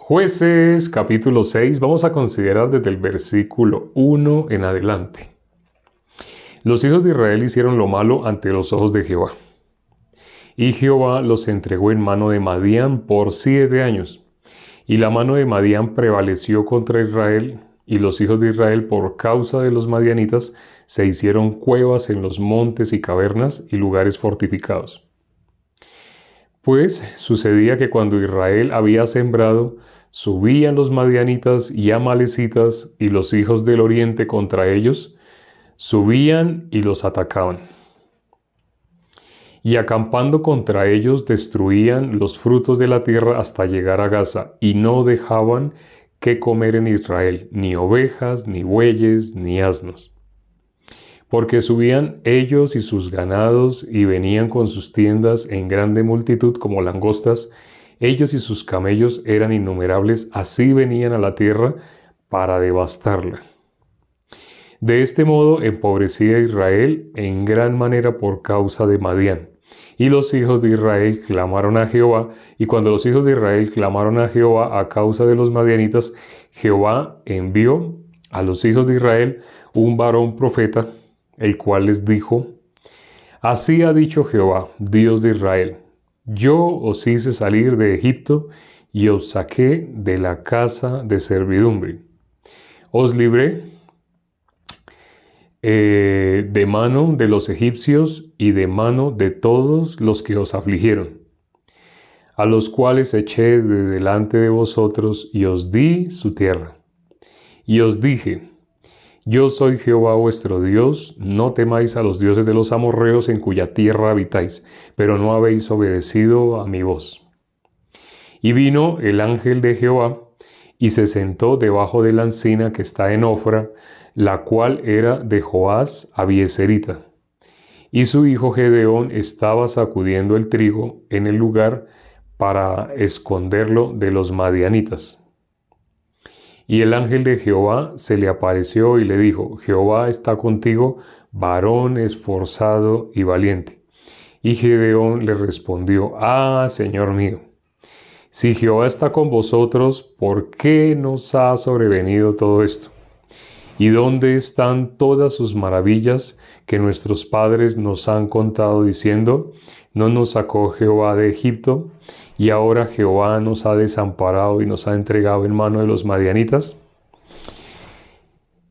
Jueces capítulo 6, vamos a considerar desde el versículo 1 en adelante. Los hijos de Israel hicieron lo malo ante los ojos de Jehová. Y Jehová los entregó en mano de Madián por 7 años. Y la mano de Madián prevaleció contra Israel, y los hijos de Israel, por causa de los madianitas, se hicieron cuevas en los montes y cavernas y lugares fortificados. Pues sucedía que cuando Israel había sembrado, subían los madianitas y amalecitas y los hijos del oriente contra ellos, subían y los atacaban. Y acampando contra ellos destruían los frutos de la tierra hasta llegar a Gaza, y no dejaban que comer en Israel, ni ovejas, ni bueyes, ni asnos. Porque subían ellos y sus ganados, y venían con sus tiendas en grande multitud como langostas. Ellos y sus camellos eran innumerables, así venían a la tierra para devastarla. De este modo empobrecía Israel en gran manera por causa de Madián. Y los hijos de Israel clamaron a Jehová, y cuando los hijos de Israel clamaron a Jehová a causa de los madianitas, Jehová envió a los hijos de Israel un varón profeta, el cual les dijo: Así ha dicho Jehová, Dios de Israel: Yo os hice salir de Egipto y os saqué de la casa de servidumbre. Os libré de mano de los egipcios y de mano de todos los que os afligieron, a los cuales eché de delante de vosotros y os di su tierra. Y os dije: Yo soy Jehová vuestro Dios, no temáis a los dioses de los amorreos en cuya tierra habitáis, pero no habéis obedecido a mi voz. Y vino el ángel de Jehová y se sentó debajo de la encina que está en Ofra, la cual era de Joás Abieserita. Y su hijo Gedeón estaba sacudiendo el trigo en el lugar para esconderlo de los madianitas. Y el ángel de Jehová se le apareció y le dijo: Jehová está contigo, varón esforzado y valiente. Y Gedeón le respondió: Señor mío, si Jehová está con vosotros, ¿por qué nos ha sobrevenido todo esto? ¿Y dónde están todas sus maravillas que nuestros padres nos han contado diciendo: ¿No nos sacó Jehová de Egipto? Y ahora Jehová nos ha desamparado y nos ha entregado en mano de los madianitas.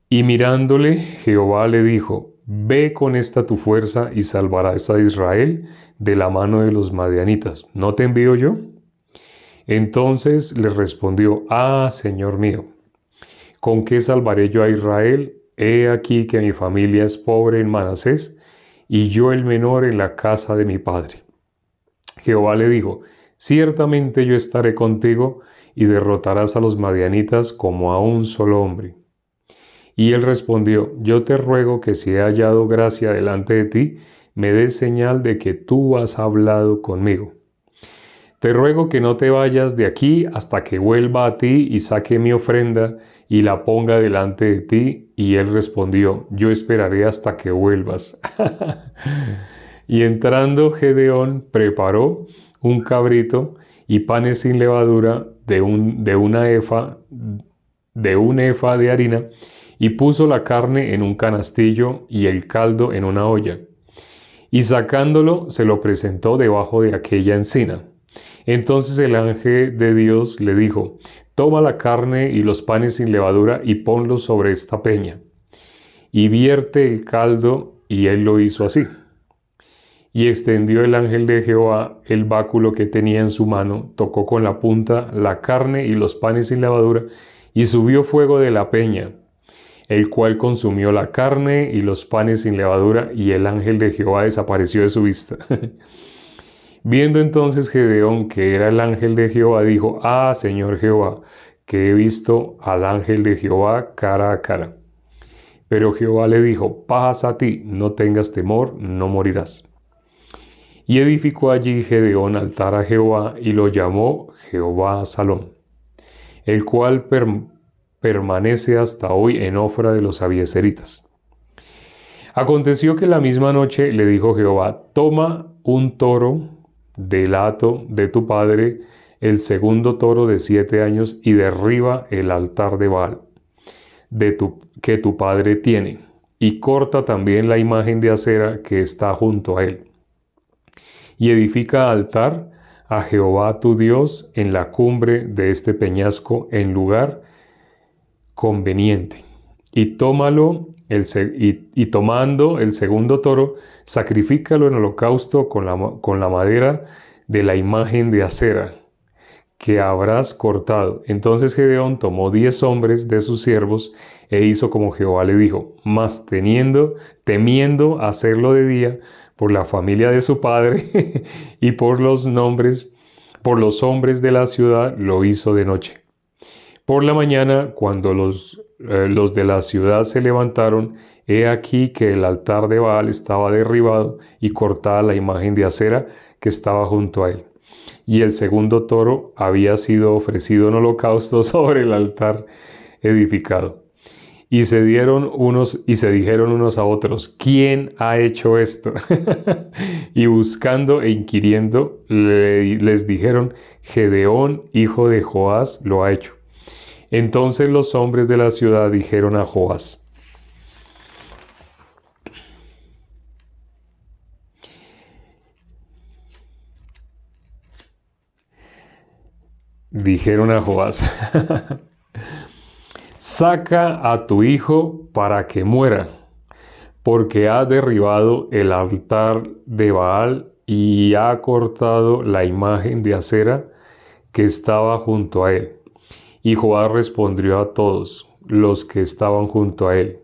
Y mirándole, Jehová le dijo: Ve con esta tu fuerza y salvarás a Israel de la mano de los madianitas. ¿No te envío yo? Entonces le respondió: Señor mío, ¿con qué salvaré yo a Israel? He aquí que mi familia es pobre en Manasés, y yo el menor en la casa de mi padre. Jehová le dijo: Ciertamente yo estaré contigo, y derrotarás a los madianitas como a un solo hombre. Y él respondió: Yo te ruego que si he hallado gracia delante de ti, me des señal de que tú has hablado conmigo. Te ruego que no te vayas de aquí hasta que vuelva a ti y saque mi ofrenda y la ponga delante de ti. Y él respondió: Yo esperaré hasta que vuelvas. Y entrando Gedeón preparó un cabrito y panes sin levadura de un efa de harina, y puso la carne en un canastillo y el caldo en una olla. Y sacándolo se lo presentó debajo de aquella encina. Entonces el ángel de Dios le dijo: Toma la carne y los panes sin levadura y ponlos sobre esta peña, y vierte el caldo. Y él lo hizo así. Y extendió el ángel de Jehová el báculo que tenía en su mano, tocó con la punta la carne y los panes sin levadura, y subió fuego de la peña, el cual consumió la carne y los panes sin levadura, y el ángel de Jehová desapareció de su vista. Viendo entonces Gedeón que era el ángel de Jehová, dijo: Señor Jehová, que he visto al ángel de Jehová cara a cara. Pero Jehová le dijo: Paz a ti, no tengas temor, no morirás. Y edificó allí Gedeón altar a Jehová, y lo llamó Jehová Salom, el cual permanece hasta hoy en Ofra de los Abieseritas. Aconteció que la misma noche le dijo Jehová: Toma un toro del hato de tu padre, el segundo toro de 7 años y derriba el altar de Baal que tu padre tiene, y corta también la imagen de acera que está junto a él. Y edifica altar a Jehová tu Dios en la cumbre de este peñasco en lugar conveniente. Y tomando el segundo toro, sacrifícalo en holocausto con la madera de la imagen de acera que habrás cortado. Entonces Gedeón tomó 10 hombres de sus siervos e hizo como Jehová le dijo, mas temiendo hacerlo de día por la familia de su padre y por los hombres de la ciudad, lo hizo de noche. Por la mañana, cuando los de la ciudad se levantaron, he aquí que el altar de Baal estaba derribado y cortada la imagen de acera que estaba junto a él. Y el segundo toro había sido ofrecido en holocausto sobre el altar edificado. Y se dijeron unos a otros, ¿quién ha hecho esto? Y buscando e inquiriendo, les dijeron, Gedeón, hijo de Joás, lo ha hecho. Entonces los hombres de la ciudad dijeron a Joás, saca a tu hijo para que muera, porque ha derribado el altar de Baal y ha cortado la imagen de acera que estaba junto a él. Y Joás respondió a todos los que estaban junto a él,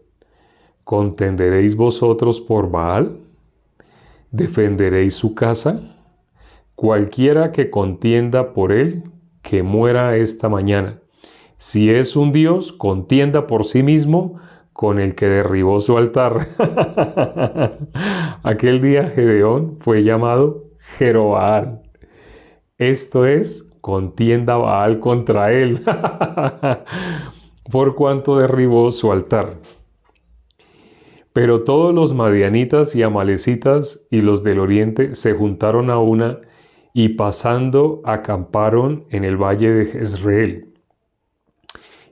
¿contenderéis vosotros por Baal? ¿Defenderéis su casa? Cualquiera que contienda por él, que muera esta mañana. Si es un Dios, contienda por sí mismo con el que derribó su altar. Aquel día Gedeón fue llamado Jerobaal. Esto es, contienda Baal contra él, por cuanto derribó su altar. Pero todos los madianitas y amalecitas y los del oriente se juntaron a una y pasando acamparon en el valle de Jezreel.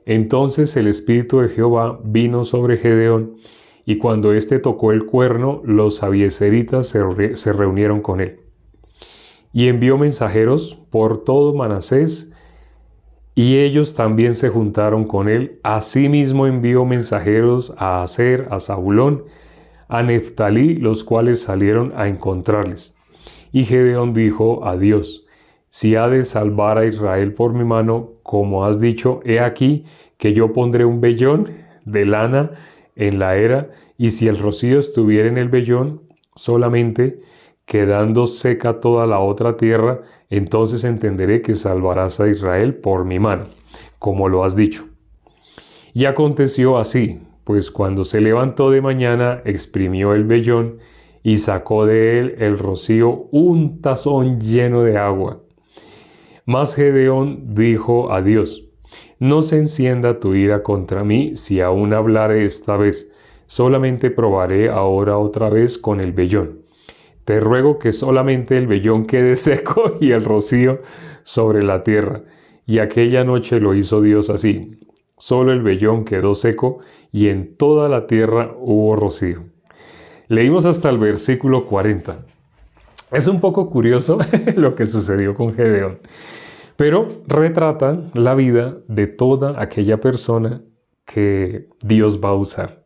Entonces el espíritu de Jehová vino sobre Gedeón, y cuando éste tocó el cuerno, los abiezeritas se reunieron con él. Y envió mensajeros por todo Manasés, y ellos también se juntaron con él. Asimismo envió mensajeros a Aser, a Zabulón, a Neftalí, los cuales salieron a encontrarles. Y Gedeón dijo a Dios, si ha de salvar a Israel por mi mano, como has dicho, he aquí que yo pondré un vellón de lana en la era, y si el rocío estuviera en el vellón, solamente quedando seca toda la otra tierra, entonces entenderé que salvarás a Israel por mi mano, como lo has dicho. Y aconteció así, pues cuando se levantó de mañana, exprimió el vellón y sacó de él el rocío un tazón lleno de agua. Mas Gedeón dijo a Dios, no se encienda tu ira contra mí si aún hablaré esta vez, solamente probaré ahora otra vez con el vellón. Te ruego que solamente el vellón quede seco y el rocío sobre la tierra. Y aquella noche lo hizo Dios así. Solo el vellón quedó seco y en toda la tierra hubo rocío. Leímos hasta el versículo 40. Es un poco curioso lo que sucedió con Gedeón, pero retrata la vida de toda aquella persona que Dios va a usar.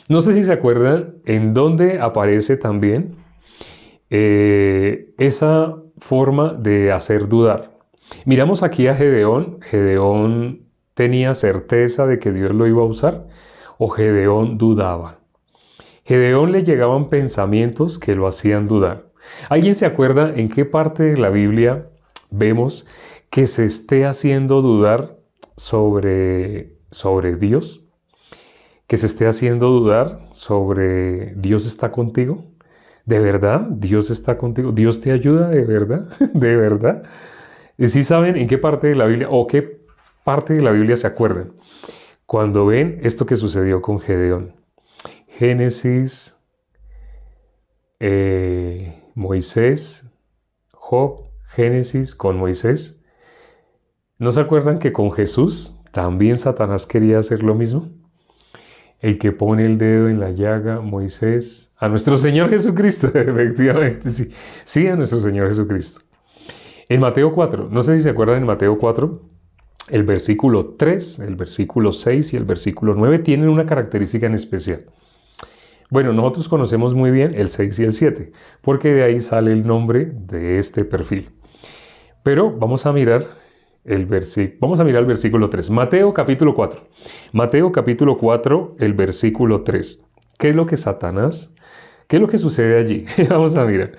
No sé si se acuerdan en dónde aparece también esa forma de hacer dudar. Miramos aquí a Gedeón. ¿Gedeón tenía certeza de que Dios lo iba a usar? ¿O Gedeón dudaba? Gedeón le llegaban pensamientos que lo hacían dudar. ¿Alguien se acuerda en qué parte de la Biblia vemos que se esté haciendo dudar sobre Dios? ¿Que se esté haciendo dudar sobre Dios está contigo? ¿De verdad? ¿Dios está contigo? ¿Dios te ayuda de verdad? ¿De verdad? ¿Y sí saben en qué parte de la Biblia o qué parte de la Biblia se acuerdan cuando ven esto que sucedió con Gedeón? Génesis, Moisés, Job, Génesis con Moisés, ¿No se acuerdan que con Jesús también Satanás quería hacer lo mismo? El que pone el dedo en la llaga, Moisés, a nuestro Señor Jesucristo, efectivamente, sí, sí, a nuestro Señor Jesucristo. En Mateo 4, no sé si se acuerdan, en Mateo 4, el versículo 3, el versículo 6 y el versículo 9 tienen una característica en especial. Bueno, nosotros conocemos muy bien el 6 y el 7, porque de ahí sale el nombre de este perfil. Pero vamos a mirar el versículo 3. Mateo capítulo 4. Mateo capítulo 4, el versículo 3. ¿Qué es lo que Satanás? ¿Qué es lo que sucede allí? Vamos a mirar.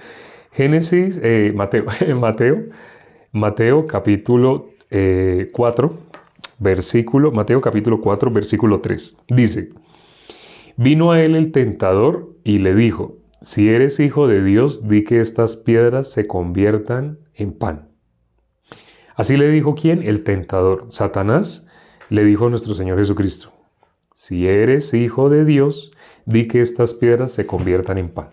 Mateo capítulo 4, Mateo capítulo 4, versículo 3. Dice, vino a él el tentador y le dijo, si eres hijo de Dios, di que estas piedras se conviertan en pan. Así le dijo ¿quién? El tentador. Satanás le dijo a nuestro Señor Jesucristo, si eres hijo de Dios, di que estas piedras se conviertan en pan.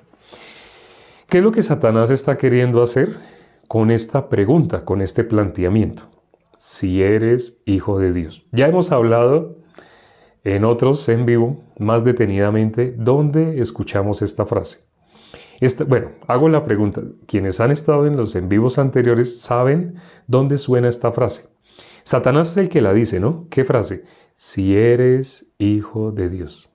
¿Qué es lo que Satanás está queriendo hacer con esta pregunta, con este planteamiento? Si eres hijo de Dios. Ya hemos hablado en otros en vivo, más detenidamente, ¿dónde escuchamos esta frase? Bueno, hago la pregunta. Quienes han estado en los en vivos anteriores saben dónde suena esta frase. Satanás es el que la dice, ¿no? ¿Qué frase? Si eres hijo de Dios.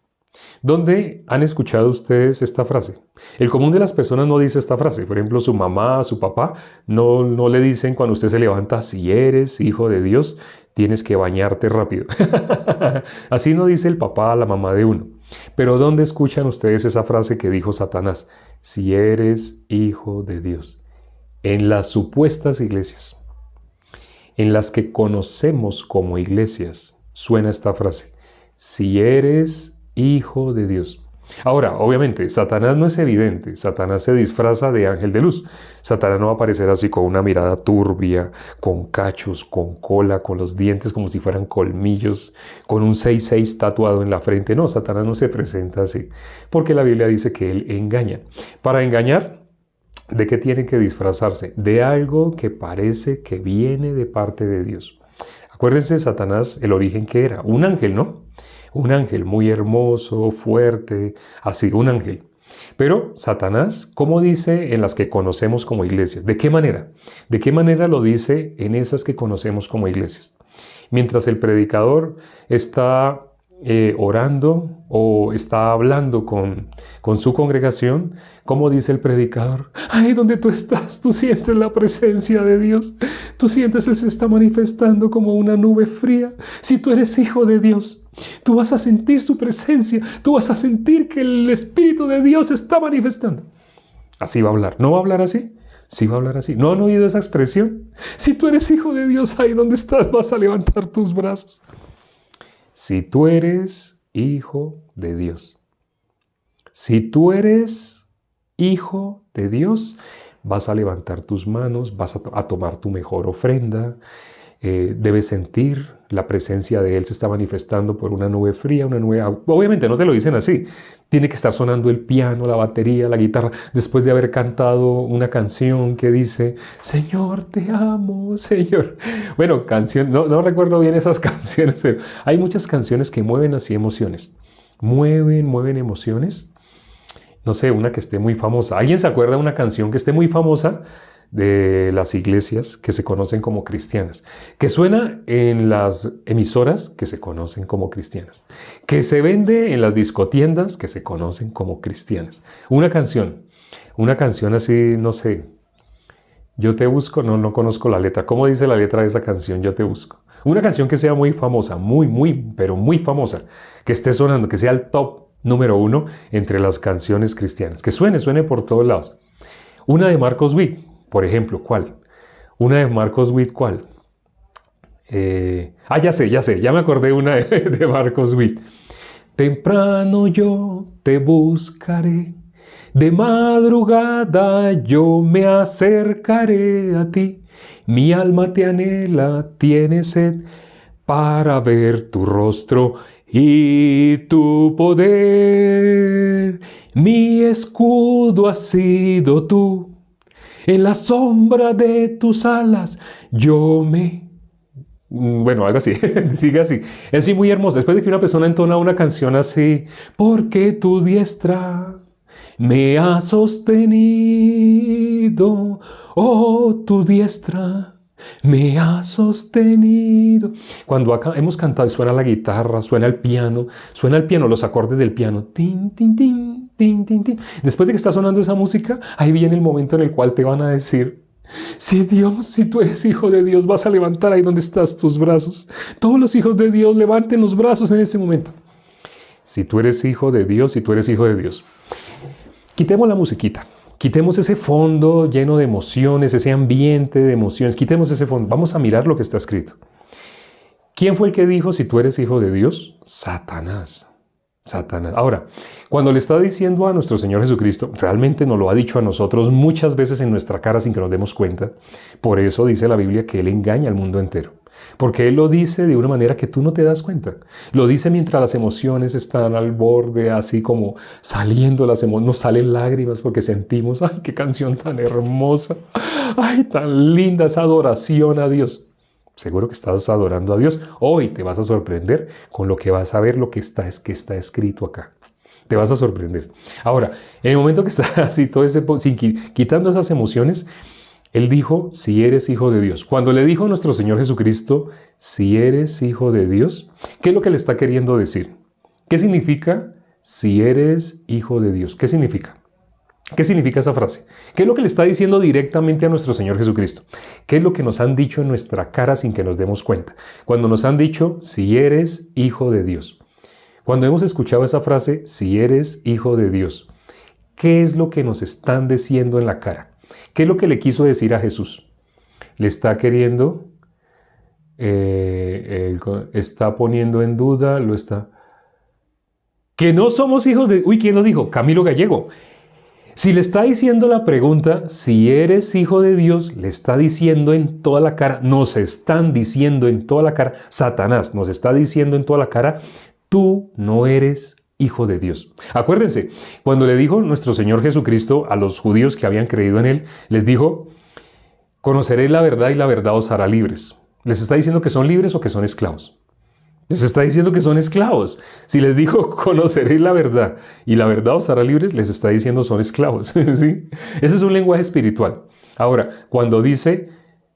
¿Dónde han escuchado ustedes esta frase? El común de las personas no dice esta frase. Por ejemplo, su mamá, su papá, no le dicen cuando usted se levanta, si eres hijo de Dios, tienes que bañarte rápido. Así no dice el papá a la mamá de uno. Pero ¿dónde escuchan ustedes esa frase que dijo Satanás? Si eres hijo de Dios. En las supuestas iglesias, en las que conocemos como iglesias, suena esta frase. Si eres hijo de Dios. Ahora, obviamente, Satanás no es evidente. Satanás se disfraza de ángel de luz. Satanás no va a aparecer así con una mirada turbia, con cachos, con cola, con los dientes como si fueran colmillos, con un 666 tatuado en la frente. No, Satanás no se presenta así, porque la Biblia dice que él engaña. Para engañar, ¿de qué tiene que disfrazarse? De algo que parece que viene de parte de Dios. Acuérdense, Satanás, el origen que era, un ángel, ¿no? Un ángel muy hermoso, fuerte, así, un ángel. Pero Satanás, ¿cómo dice en las que conocemos como iglesias? ¿De qué manera? ¿De qué manera lo dice en esas que conocemos como iglesias? Mientras el predicador está orando o está hablando con su congregación, ¿cómo dice el predicador? Ahí donde tú estás, tú sientes la presencia de Dios. Tú sientes Él se está manifestando como una nube fría. Si tú eres hijo de Dios, tú vas a sentir su presencia. Tú vas a sentir que el Espíritu de Dios se está manifestando. Así va a hablar. ¿No va a hablar así? Sí va a hablar así. ¿No han oído esa expresión? Si tú eres hijo de Dios, ahí donde estás vas a levantar tus brazos. Si tú eres hijo de Dios. Si tú eres hijo de Dios, vas a levantar tus manos, vas a tomar tu mejor ofrenda. Debes sentir la presencia de Él se está manifestando por una nube fría, una nube... Obviamente no te lo dicen así. Tiene que estar sonando el piano, la batería, la guitarra, después de haber cantado una canción que dice, Señor, te amo, Señor. Bueno, no recuerdo bien esas canciones, pero hay muchas canciones que mueven así emociones. Mueven emociones. No sé, una que esté muy famosa. ¿Alguien se acuerda de una canción que esté muy famosa de las iglesias que se conocen como cristianas? Que suena en las emisoras que se conocen como cristianas. Que se vende en las discotiendas que se conocen como cristianas. Una canción así, no sé. Yo te busco, no conozco la letra. ¿Cómo dice la letra de esa canción? Yo te busco. Una canción que sea muy famosa, pero muy famosa. Que esté sonando, que sea el top número 1 entre las canciones cristianas. Que suene por todos lados. Una de Marcos Witt, por ejemplo, ¿cuál? Una de Marcos Witt, ¿cuál? Ya sé, ya me acordé una de Marcos Witt. Temprano yo te buscaré, de madrugada yo me acercaré a ti. Mi alma te anhela, tiene sed para ver tu rostro y tu poder. Mi escudo has sido tú, en la sombra de tus alas yo me Bueno, algo así, sigue así. Es así muy hermoso. Después de que una persona entona una canción así, porque tu diestra me ha sostenido, oh, tu diestra me ha sostenido. Cuando acá hemos cantado y suena la guitarra, suena el piano, los acordes del piano. Tin, tin, tin, tin, tin, tin. Después de que está sonando esa música, ahí viene el momento en el cual te van a decir, si Dios, si tú eres hijo de Dios, vas a levantar ahí donde estás tus brazos. Todos los hijos de Dios levanten los brazos en este momento. Si tú eres hijo de Dios, si tú eres hijo de Dios. Quitemos la musiquita. Quitemos ese fondo lleno de emociones, ese ambiente de emociones. Quitemos ese fondo. Vamos a mirar lo que está escrito. ¿Quién fue el que dijo si tú eres hijo de Dios? Satanás. Satanás. Ahora, cuando le está diciendo a nuestro Señor Jesucristo, realmente nos lo ha dicho a nosotros muchas veces en nuestra cara sin que nos demos cuenta. Por eso dice la Biblia que Él engaña al mundo entero. Porque Él lo dice de una manera que tú no te das cuenta. Lo dice mientras las emociones están al borde, así como saliendo las emociones. Nos salen lágrimas porque sentimos, ¡ay, qué canción tan hermosa! ¡Ay, tan linda esa adoración a Dios! Seguro que estás adorando a Dios. Hoy te vas a sorprender con lo que vas a ver, lo que está escrito acá. Te vas a sorprender. Ahora, en el momento que está así, todo ese, quitando esas emociones, Él dijo, si eres hijo de Dios. Cuando le dijo a nuestro Señor Jesucristo, si eres hijo de Dios, ¿qué es lo que le está queriendo decir? ¿Qué significa si eres hijo de Dios? ¿Qué significa? ¿Qué significa esa frase? ¿Qué es lo que le está diciendo directamente a nuestro Señor Jesucristo? ¿Qué es lo que nos han dicho en nuestra cara sin que nos demos cuenta? Cuando nos han dicho, si eres hijo de Dios. Cuando hemos escuchado esa frase, si eres hijo de Dios, ¿qué es lo que nos están diciendo en la cara? ¿Qué es lo que le quiso decir a Jesús? Le está queriendo, está poniendo en duda, que no somos hijos de... Uy, ¿quién lo dijo? Camilo Gallego. Si le está diciendo la pregunta, si eres hijo de Dios, le está diciendo en toda la cara, nos están diciendo en toda la cara, Satanás nos está diciendo en toda la cara, tú no eres hijo de Dios. Acuérdense, cuando le dijo nuestro Señor Jesucristo a los judíos que habían creído en Él, les dijo, conoceréis la verdad y la verdad os hará libres. ¿Les está diciendo que son libres o que son esclavos? Les está diciendo que son esclavos. Si les dijo, conoceréis la verdad y la verdad os hará libres, les está diciendo son esclavos. ¿Sí? Ese es un lenguaje espiritual. Ahora, cuando dice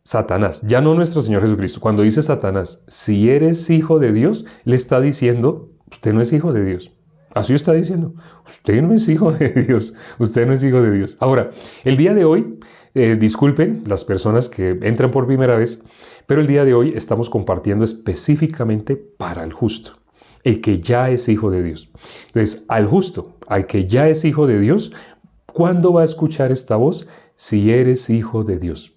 Satanás, ya no nuestro Señor Jesucristo, cuando dice Satanás, si eres hijo de Dios, le está diciendo, usted no es hijo de Dios. Así está diciendo, usted no es hijo de Dios, usted no es hijo de Dios. Ahora, el día de hoy, disculpen las personas que entran por primera vez, pero el día de hoy estamos compartiendo específicamente para el justo, el que ya es hijo de Dios. Entonces, al justo, al que ya es hijo de Dios, ¿cuándo va a escuchar esta voz? Si eres hijo de Dios.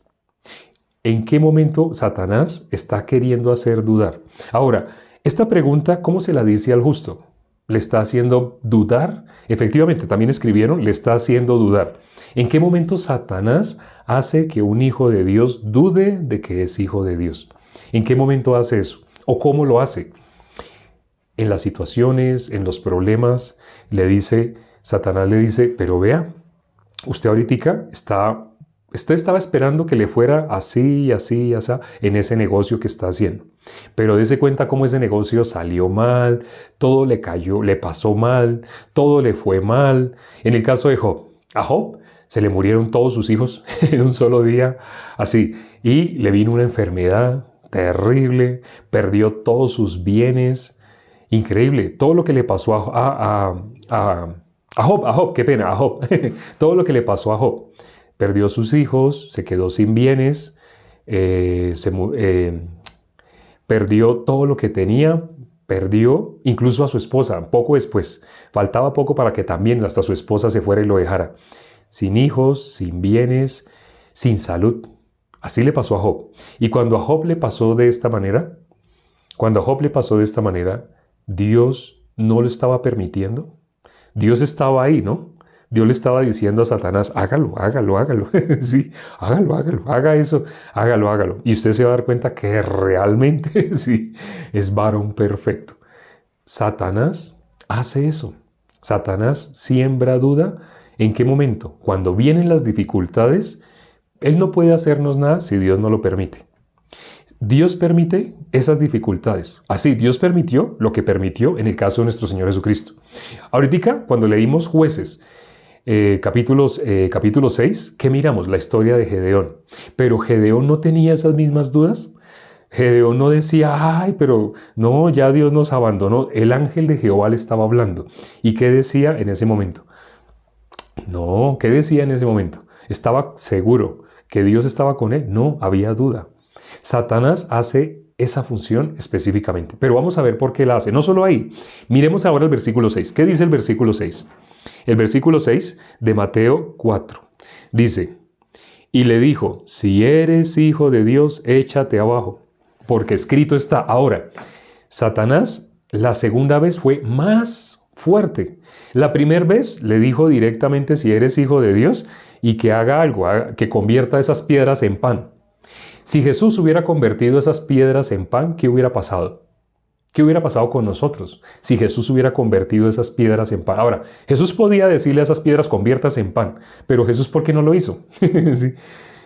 ¿En qué momento Satanás está queriendo hacer dudar? Ahora, esta pregunta, ¿cómo se la dice al justo? ¿Le está haciendo dudar? Efectivamente, también escribieron, le está haciendo dudar. ¿En qué momento Satanás hace que un hijo de Dios dude de que es hijo de Dios? ¿En qué momento hace eso? ¿O cómo lo hace? En las situaciones, en los problemas, Satanás le dice, pero vea, usted ahorita usted estaba esperando que le fuera así, así, así, en ese negocio que está haciendo. Pero dése cuenta cómo ese negocio salió mal, todo le cayó, le pasó mal, todo le fue mal. En el caso de Job, a Job se le murieron todos sus hijos en un solo día, así, y le vino una enfermedad terrible, perdió todos sus bienes, increíble, todo lo que le pasó a Job, qué pena, a Job, todo lo que le pasó a Job. Perdió sus hijos, se quedó sin bienes, perdió todo lo que tenía, perdió incluso a su esposa, poco después. Faltaba poco para que también hasta su esposa se fuera y lo dejara. Sin hijos, sin bienes, sin salud. Así le pasó a Job. Y cuando a Job le pasó de esta manera, Dios no lo estaba permitiendo. Dios estaba ahí, ¿no? Dios le estaba diciendo a Satanás, hágalo. Sí, hágalo, haga eso, hágalo. Y usted se va a dar cuenta que realmente sí, es varón perfecto. Satanás hace eso. Satanás siembra duda. ¿En qué momento? Cuando vienen las dificultades, él no puede hacernos nada si Dios no lo permite. Dios permite esas dificultades. Así, Dios permitió lo que permitió en el caso de nuestro Señor Jesucristo. Ahorita, cuando leímos Jueces, capítulo 6, ¿qué miramos? La historia de Gedeón. Pero Gedeón no tenía esas mismas dudas. Gedeón no decía, ay, pero no, ya Dios nos abandonó. El ángel de Jehová le estaba hablando. ¿Y qué decía en ese momento? No, ¿qué decía en ese momento? ¿Estaba seguro que Dios estaba con él? No, había duda. Satanás hace esa función específicamente. Pero vamos a ver por qué la hace. No solo ahí. Miremos ahora el versículo 6. ¿Qué dice el versículo 6? El versículo 6 de Mateo 4. Dice, y le dijo, si eres hijo de Dios, échate abajo, porque escrito está. Ahora, Satanás la segunda vez fue más fuerte. La primera vez le dijo directamente si eres hijo de Dios y que haga algo, que convierta esas piedras en pan. Si Jesús hubiera convertido esas piedras en pan, ¿qué hubiera pasado? ¿Qué hubiera pasado con nosotros si Jesús hubiera convertido esas piedras en pan? Ahora, Jesús podía decirle a esas piedras, conviértase en pan, pero Jesús, ¿por qué no lo hizo? ¿Sí?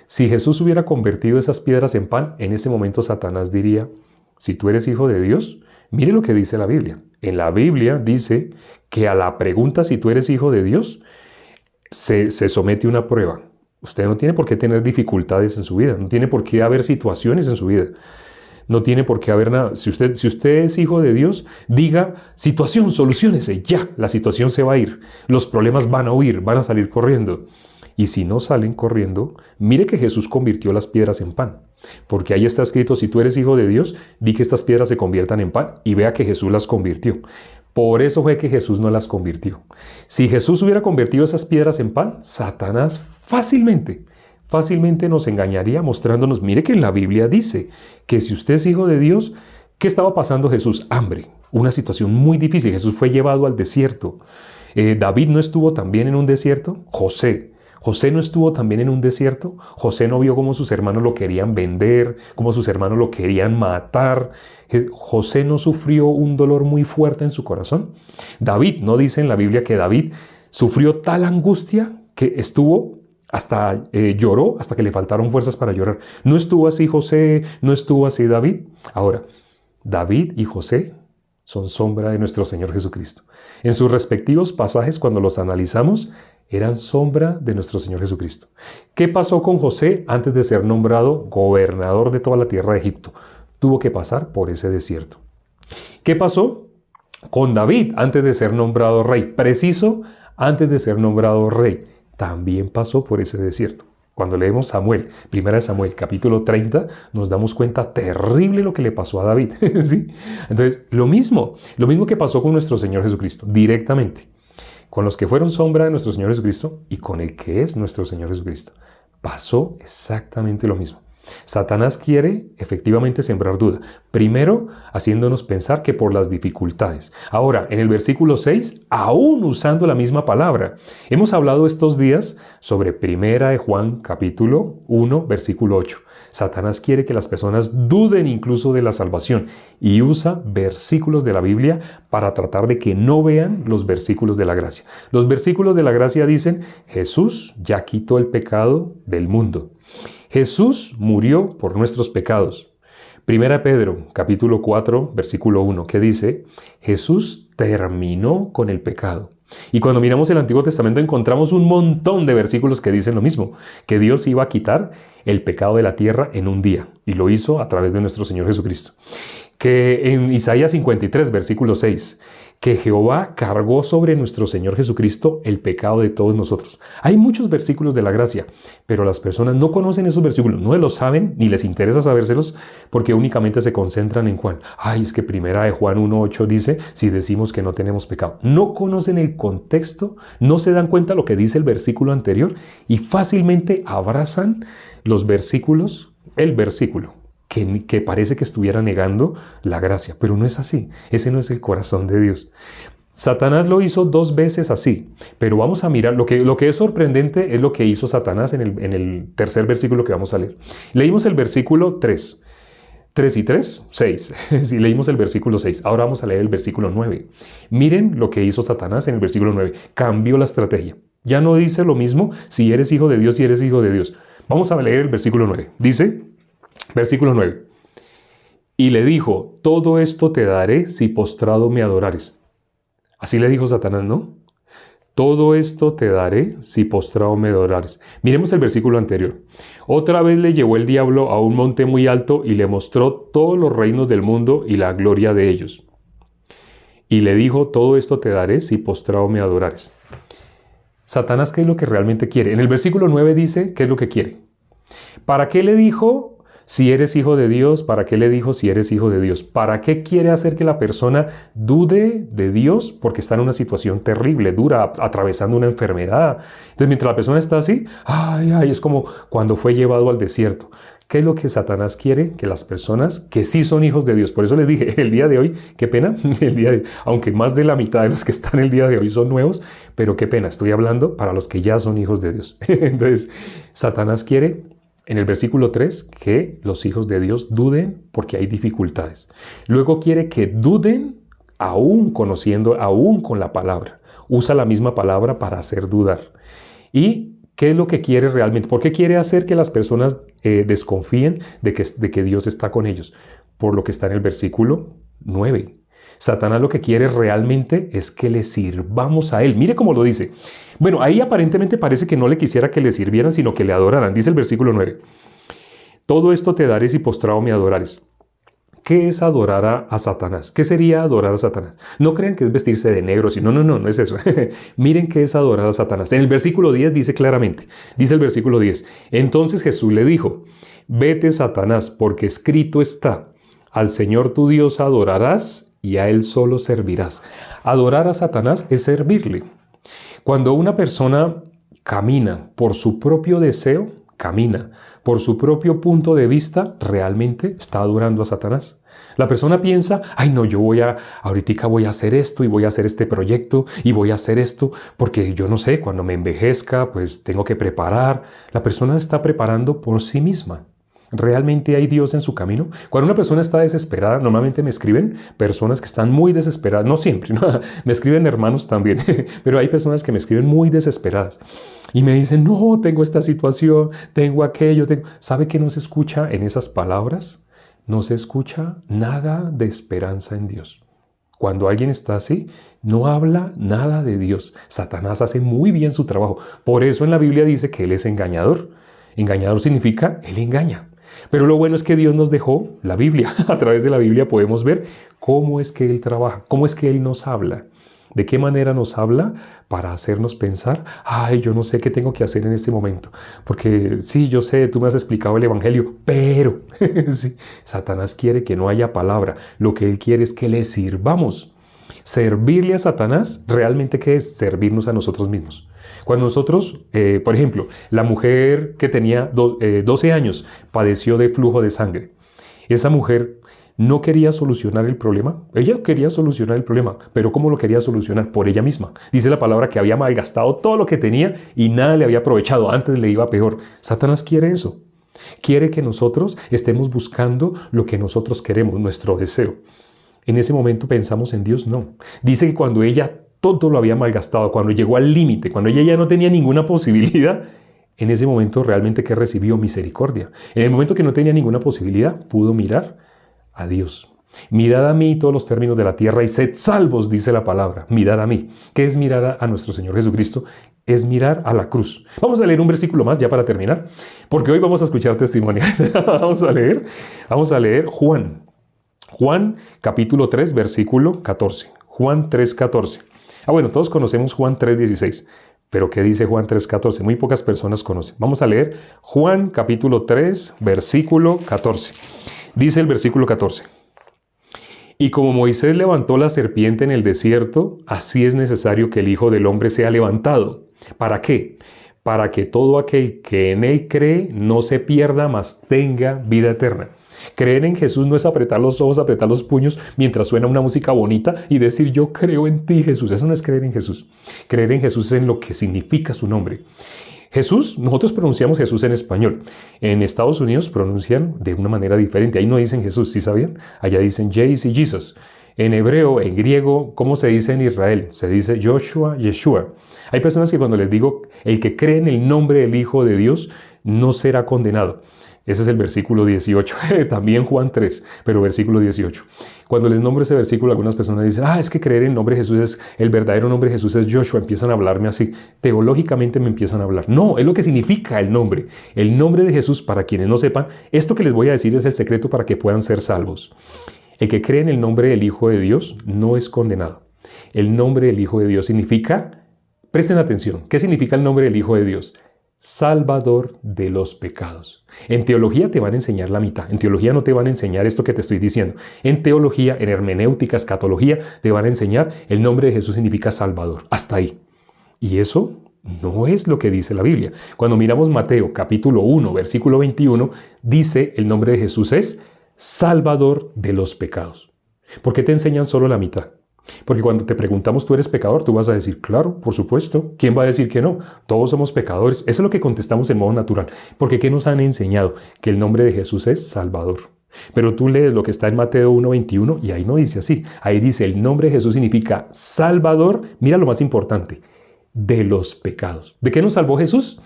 Si Jesús hubiera convertido esas piedras en pan, en ese momento Satanás diría, si tú eres hijo de Dios, mire lo que dice la Biblia. En la Biblia dice que a la pregunta si tú eres hijo de Dios, se somete una prueba. Usted no tiene por qué tener dificultades en su vida, no tiene por qué haber situaciones en su vida. No tiene por qué haber nada. Si usted es hijo de Dios, diga, situación, soluciónese, ya, la situación se va a ir. Los problemas van a huir, van a salir corriendo. Y si no salen corriendo, mire que Jesús convirtió las piedras en pan. Porque ahí está escrito, si tú eres hijo de Dios, di que estas piedras se conviertan en pan. Y vea que Jesús las convirtió. Por eso fue que Jesús no las convirtió. Si Jesús hubiera convertido esas piedras en pan, Satanás fácilmente nos engañaría mostrándonos, mire que en la Biblia dice que si usted es hijo de Dios, ¿qué estaba pasando Jesús? Hambre, una situación muy difícil. Jesús fue llevado al desierto. David no estuvo también en un desierto. José no estuvo también en un desierto. José no vio cómo sus hermanos lo querían vender, cómo sus hermanos lo querían matar. José no sufrió un dolor muy fuerte en su corazón. David, no dice en la Biblia que David sufrió tal angustia que lloró hasta que le faltaron fuerzas para llorar. No estuvo así José, no estuvo así David. Ahora, David y José son sombra de nuestro Señor Jesucristo. En sus respectivos pasajes, cuando los analizamos, eran sombra de nuestro Señor Jesucristo. ¿Qué pasó con José antes de ser nombrado gobernador de toda la tierra de Egipto? Tuvo que pasar por ese desierto. ¿Qué pasó con David antes de ser nombrado rey? Preciso, antes de ser nombrado rey. También pasó por ese desierto. Cuando leemos Samuel, 1 Samuel, capítulo 30, nos damos cuenta terrible lo que le pasó a David. ¿Sí? Entonces, lo mismo que pasó con nuestro Señor Jesucristo, directamente. Con los que fueron sombra de nuestro Señor Jesucristo y con el que es nuestro Señor Jesucristo. Pasó exactamente lo mismo. Satanás quiere efectivamente sembrar duda. Primero, haciéndonos pensar que por las dificultades. Ahora, en el versículo 6, aún usando la misma palabra. Hemos hablado estos días sobre 1 de Juan, capítulo 1, versículo 8. Satanás quiere que las personas duden incluso de la salvación y usa versículos de la Biblia para tratar de que no vean los versículos de la gracia. Los versículos de la gracia dicen, Jesús ya quitó el pecado del mundo. Jesús murió por nuestros pecados. 1 Pedro, capítulo 4, versículo 1, que dice, Jesús terminó con el pecado. Y cuando miramos el Antiguo Testamento encontramos un montón de versículos que dicen lo mismo, que Dios iba a quitar el pecado de la tierra en un día, y lo hizo a través de nuestro Señor Jesucristo. Que en Isaías 53, versículo 6, que Jehová cargó sobre nuestro Señor Jesucristo el pecado de todos nosotros. Hay muchos versículos de la gracia, pero las personas no conocen esos versículos, no los saben ni les interesa sabérselos porque únicamente se concentran en Juan. Ay, es que 1 de Juan 1:8 dice, si decimos que no tenemos pecado. No conocen el contexto, no se dan cuenta lo que dice el versículo anterior y fácilmente abrazan los versículos, el versículo. Que parece que estuviera negando la gracia, pero no es así. Ese no es el corazón de Dios. Satanás lo hizo 2 veces así, pero vamos a mirar, lo que es sorprendente es lo que hizo Satanás en el tercer versículo que vamos a leer. Leímos el versículo 3. 3 y 3, 6. Sí, leímos el versículo 6. Ahora vamos a leer el versículo 9. Miren lo que hizo Satanás en el versículo 9. Cambió la estrategia. Ya no dice lo mismo si eres hijo de Dios, si eres hijo de Dios. Vamos a leer el versículo 9. Dice... Versículo 9. Y le dijo, todo esto te daré si postrado me adorares. Así le dijo Satanás, ¿no? Todo esto te daré si postrado me adorares. Miremos el versículo anterior. Otra vez le llevó el diablo a un monte muy alto y le mostró todos los reinos del mundo y la gloria de ellos. Y le dijo, todo esto te daré si postrado me adorares. Satanás, ¿qué es lo que realmente quiere? En el versículo 9 dice, ¿qué es lo que quiere? ¿Para qué le dijo si eres hijo de Dios? ¿Para qué le dijo si eres hijo de Dios? ¿Para qué quiere hacer que la persona dude de Dios? Porque está en una situación terrible, dura, atravesando una enfermedad. Entonces, mientras la persona está así, es como cuando fue llevado al desierto. ¿Qué es lo que Satanás quiere? Que las personas que sí son hijos de Dios. Por eso les dije, el día de hoy, qué pena, aunque más de la mitad de los que están el día de hoy son nuevos, pero qué pena, estoy hablando para los que ya son hijos de Dios. Entonces, Satanás quiere, en el versículo 3, que los hijos de Dios duden porque hay dificultades. Luego quiere que duden aún conociendo, aún con la palabra. Usa la misma palabra para hacer dudar. Y ¿qué es lo que quiere realmente? ¿Por qué quiere hacer que las personas desconfíen de que Dios está con ellos? Por lo que está en el versículo 9. Satanás lo que quiere realmente es que le sirvamos a Él. Mire cómo lo dice. Bueno, ahí aparentemente parece que no le quisiera que le sirvieran, sino que le adoraran. Dice el versículo 9. Todo esto te daré si postrado me adorares. ¿Qué es adorar a Satanás? ¿Qué sería adorar a Satanás? No crean que es vestirse de negro, sino no es eso. Miren qué es adorar a Satanás. En el versículo 10 dice claramente, dice el versículo 10, entonces Jesús le dijo, vete Satanás, porque escrito está, al Señor tu Dios adorarás y a Él solo servirás. Adorar a Satanás es servirle. Cuando una persona camina por su propio deseo, camina por su propio punto de vista, realmente está adorando a Satanás. La persona piensa, ahorita voy a hacer esto y voy a hacer este proyecto y voy a hacer esto porque yo no sé, cuando me envejezca, pues tengo que preparar. La persona está preparando por sí misma. ¿Realmente hay Dios en su camino? Cuando una persona está desesperada, normalmente me escriben personas que están muy desesperadas, no siempre, ¿no? Me escriben hermanos también, pero hay personas que me escriben muy desesperadas y me dicen, no, tengo esta situación, tengo aquello, ¿Sabe qué no se escucha en esas palabras? No se escucha nada de esperanza en Dios. Cuando alguien está así, no habla nada de Dios. Satanás hace muy bien su trabajo. Por eso en la Biblia dice que Él es engañador. Engañador significa, Él engaña. Pero lo bueno es que Dios nos dejó la Biblia. A través de la Biblia podemos ver cómo es que Él trabaja, cómo es que Él nos habla. ¿De qué manera nos habla? Para hacernos pensar, yo no sé qué tengo que hacer en este momento. Porque sí, yo sé, tú me has explicado el Evangelio, pero sí, Satanás quiere que no haya palabra. Lo que Él quiere es que le sirvamos. Servirle a Satanás, ¿realmente qué es? Servirnos a nosotros mismos. Cuando nosotros, por ejemplo, la mujer que tenía 12 años padeció de flujo de sangre. Esa mujer no quería solucionar el problema. Ella quería solucionar el problema, pero ¿cómo lo quería solucionar? Por ella misma. Dice la palabra que había malgastado todo lo que tenía y nada le había aprovechado. Antes le iba peor. Satanás quiere eso. Quiere que nosotros estemos buscando lo que nosotros queremos, nuestro deseo. En ese momento pensamos en Dios, no. Dice que cuando ella todo lo había malgastado, cuando llegó al límite, cuando ella ya no tenía ninguna posibilidad, en ese momento realmente que recibió misericordia. En el momento que no tenía ninguna posibilidad, pudo mirar a Dios. Mirad a mí todos los términos de la tierra y sed salvos, dice la palabra. Mirad a mí. ¿Qué es mirar a nuestro Señor Jesucristo? Es mirar a la cruz. Vamos a leer un versículo más ya para terminar, porque hoy vamos a escuchar testimonio. Vamos a leer Juan capítulo 3, versículo 14. Juan 3, 14. Bueno, todos conocemos Juan 3, 16. Pero ¿qué dice Juan 3, 14? Muy pocas personas conocen. Vamos a leer Juan capítulo 3, versículo 14. Dice el versículo 14. Y como Moisés levantó la serpiente en el desierto, así es necesario que el Hijo del Hombre sea levantado. ¿Para qué? Para que todo aquel que en él cree no se pierda, mas tenga vida eterna. Creer en Jesús no es apretar los ojos, apretar los puños mientras suena una música bonita y decir yo creo en ti, Jesús. Eso no es creer en Jesús. Creer en Jesús es en lo que significa su nombre. Jesús, nosotros pronunciamos Jesús en español. En Estados Unidos pronuncian de una manera diferente. Ahí no dicen Jesús, ¿sí sabían? Allá dicen Jes y Jesus. En hebreo, en griego, ¿cómo se dice en Israel? Se dice Joshua, Yeshua. Hay personas que cuando les digo el que cree en el nombre del Hijo de Dios no será condenado. Ese es el versículo 18. También Juan 3, pero versículo 18. Cuando les nombro ese versículo, algunas personas dicen, es que creer en el nombre de Jesús es, el verdadero nombre de Jesús es Joshua. Empiezan a hablarme así. Teológicamente me empiezan a hablar. No, es lo que significa el nombre. El nombre de Jesús, para quienes no sepan, esto que les voy a decir es el secreto para que puedan ser salvos. El que cree en el nombre del Hijo de Dios no es condenado. El nombre del Hijo de Dios significa, presten atención, ¿qué significa el nombre del Hijo de Dios? Salvador de los pecados. En teología te van a enseñar la mitad. En teología no te van a enseñar esto que te estoy diciendo. En teología, en hermenéutica, escatología, te van a enseñar el nombre de Jesús significa Salvador. Hasta ahí. Y eso no es lo que dice la Biblia. Cuando miramos Mateo capítulo 1, versículo 21, dice el nombre de Jesús es Salvador de los pecados. ¿Por qué te enseñan solo la mitad? Porque cuando te preguntamos, ¿tú eres pecador? Tú vas a decir, claro, por supuesto. ¿Quién va a decir que no? Todos somos pecadores. Eso es lo que contestamos en modo natural. Porque ¿qué nos han enseñado? Que el nombre de Jesús es Salvador. Pero tú lees lo que está en Mateo 1:21 y ahí no dice así. Ahí dice, el nombre de Jesús significa Salvador. Mira lo más importante, de los pecados. ¿De qué nos salvó Jesús?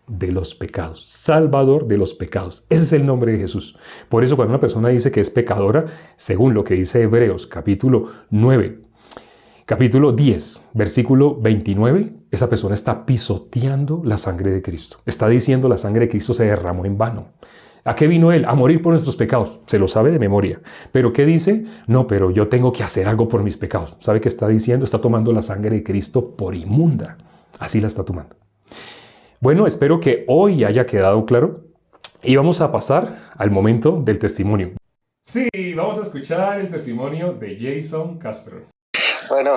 De los pecados. Salvador de los pecados. Ese es el nombre de Jesús. Por eso cuando una persona dice que es pecadora, según lo que dice Hebreos capítulo 9, capítulo 10, versículo 29, esa persona está pisoteando la sangre de Cristo. Está diciendo la sangre de Cristo se derramó en vano. ¿A qué vino Él? A morir por nuestros pecados. Se lo sabe de memoria. ¿Pero qué dice? No, pero yo tengo que hacer algo por mis pecados. ¿Sabe qué está diciendo? Está tomando la sangre de Cristo por inmunda. Así la está tomando. Bueno, espero que hoy haya quedado claro y vamos a pasar al momento del testimonio. Sí, vamos a escuchar el testimonio de Jason Castro. Bueno,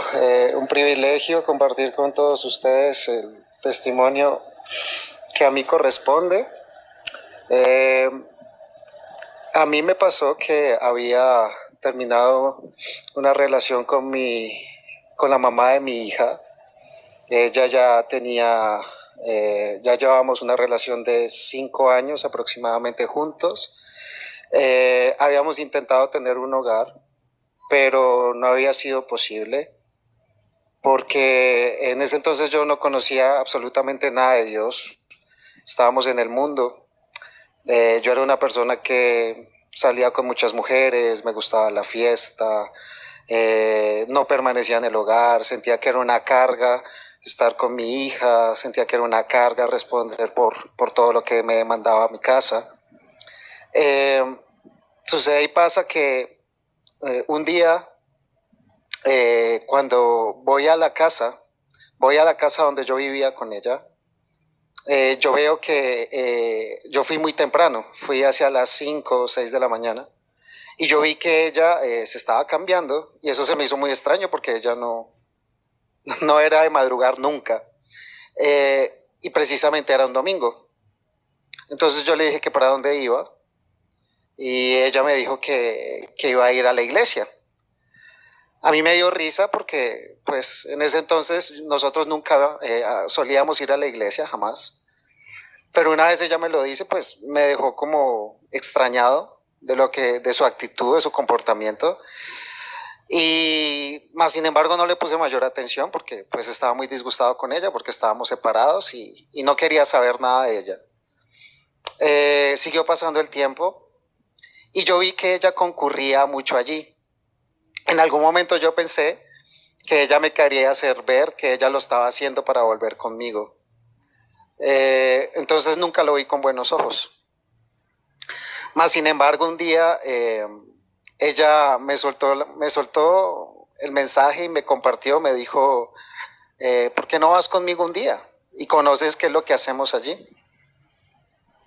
un privilegio compartir con todos ustedes el testimonio que a mí corresponde. A mí me pasó que había terminado una relación con la mamá de mi hija. Ella ya llevábamos una relación de 5 años aproximadamente juntos. Habíamos intentado tener un hogar, pero no había sido posible porque en ese entonces yo no conocía absolutamente nada de Dios. Estábamos en el mundo. Yo era una persona que salía con muchas mujeres, me gustaba la fiesta, no permanecía en el hogar, sentía que era una carga estar con mi hija, sentía que era una carga responder por todo lo que me demandaba mi casa. Sucede y pasa que un día, cuando voy a la casa donde yo vivía con ella, yo veo que yo fui muy temprano, fui hacia las 5 o 6 de la mañana, y yo vi que ella se estaba cambiando, y eso se me hizo muy extraño porque ella no era de madrugar nunca, y precisamente era un domingo. Entonces yo le dije que para dónde iba, y ella me dijo que iba a ir a la iglesia. A mí me dio risa porque pues en ese entonces nosotros nunca solíamos ir a la iglesia, jamás. Pero una vez ella me lo dice, pues me dejó como extrañado de su actitud, de su comportamiento. Y más sin embargo no le puse mayor atención porque pues estaba muy disgustado con ella porque estábamos separados y no quería saber nada de ella. Siguió pasando el tiempo y yo vi que ella concurría mucho allí. En algún momento yo pensé que ella me quería hacer ver que ella lo estaba haciendo para volver conmigo. Entonces nunca lo vi con buenos ojos. Más sin embargo, un día ella me soltó el mensaje y me compartió, me dijo, ¿por qué no vas conmigo un día? Y conoces qué es lo que hacemos allí.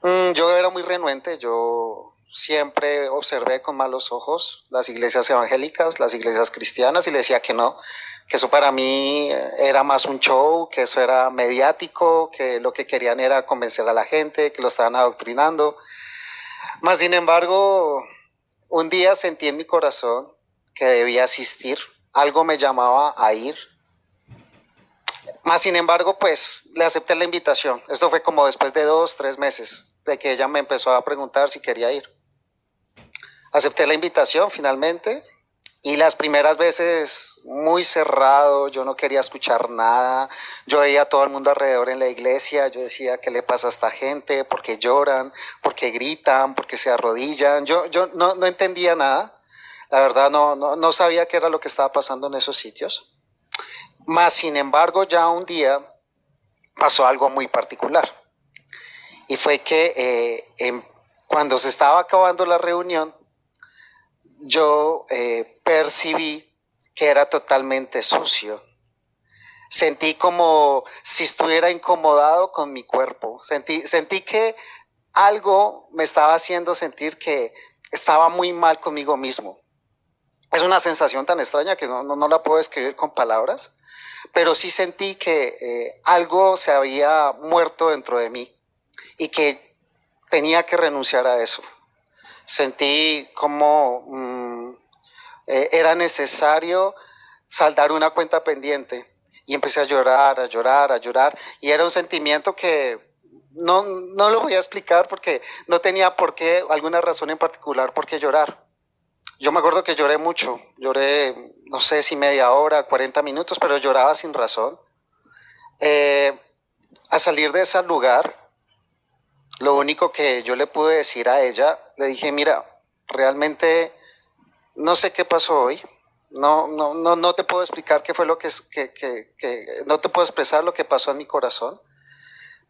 Yo era muy renuente, yo siempre observé con malos ojos las iglesias evangélicas, las iglesias cristianas, y le decía que no, que eso para mí era más un show, que eso era mediático, que lo que querían era convencer a la gente, que lo estaban adoctrinando. Más sin embargo, un día sentí en mi corazón que debía asistir, algo me llamaba a ir. Más sin embargo, pues le acepté la invitación. Esto fue como después de 2, 3 meses de que ella me empezó a preguntar si quería ir. Acepté la invitación finalmente y las primeras veces muy cerrado, yo no quería escuchar nada, yo veía a todo el mundo alrededor en la iglesia, yo decía, ¿qué le pasa a esta gente? ¿Por qué lloran? ¿Por qué gritan? ¿Por qué se arrodillan? Yo no entendía nada, la verdad no sabía qué era lo que estaba pasando en esos sitios. Mas, sin embargo, ya un día pasó algo muy particular, y fue que cuando se estaba acabando la reunión, yo percibí que era totalmente sucio. Sentí como si estuviera incomodado con mi cuerpo. Sentí que algo me estaba haciendo sentir que estaba muy mal conmigo mismo. Es una sensación tan extraña que no la puedo describir con palabras, pero sí sentí que algo se había muerto dentro de mí y que tenía que renunciar a eso. Sentí como era necesario saldar una cuenta pendiente, y empecé a llorar, a llorar, a llorar, y era un sentimiento que no lo voy a explicar porque no tenía por qué, alguna razón en particular por qué llorar. Yo me acuerdo que lloré mucho, lloré no sé si media hora, 40 minutos, pero lloraba sin razón. Al salir de ese lugar, lo único que yo le pude decir a ella, le dije, mira, realmente no sé qué pasó hoy. No te puedo explicar qué fue lo que no te puedo expresar lo que pasó en mi corazón,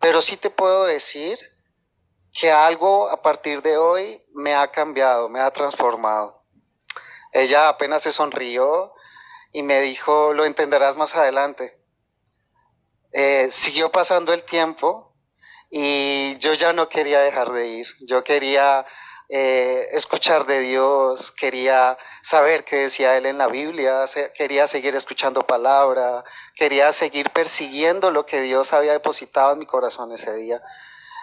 pero sí te puedo decir que algo a partir de hoy me ha cambiado, me ha transformado. Ella apenas se sonrió y me dijo, lo entenderás más adelante. Siguió pasando el tiempo y yo ya no quería dejar de ir. Yo quería escuchar de Dios, quería saber qué decía Él en la Biblia, quería seguir escuchando palabra, quería seguir persiguiendo lo que Dios había depositado en mi corazón ese día.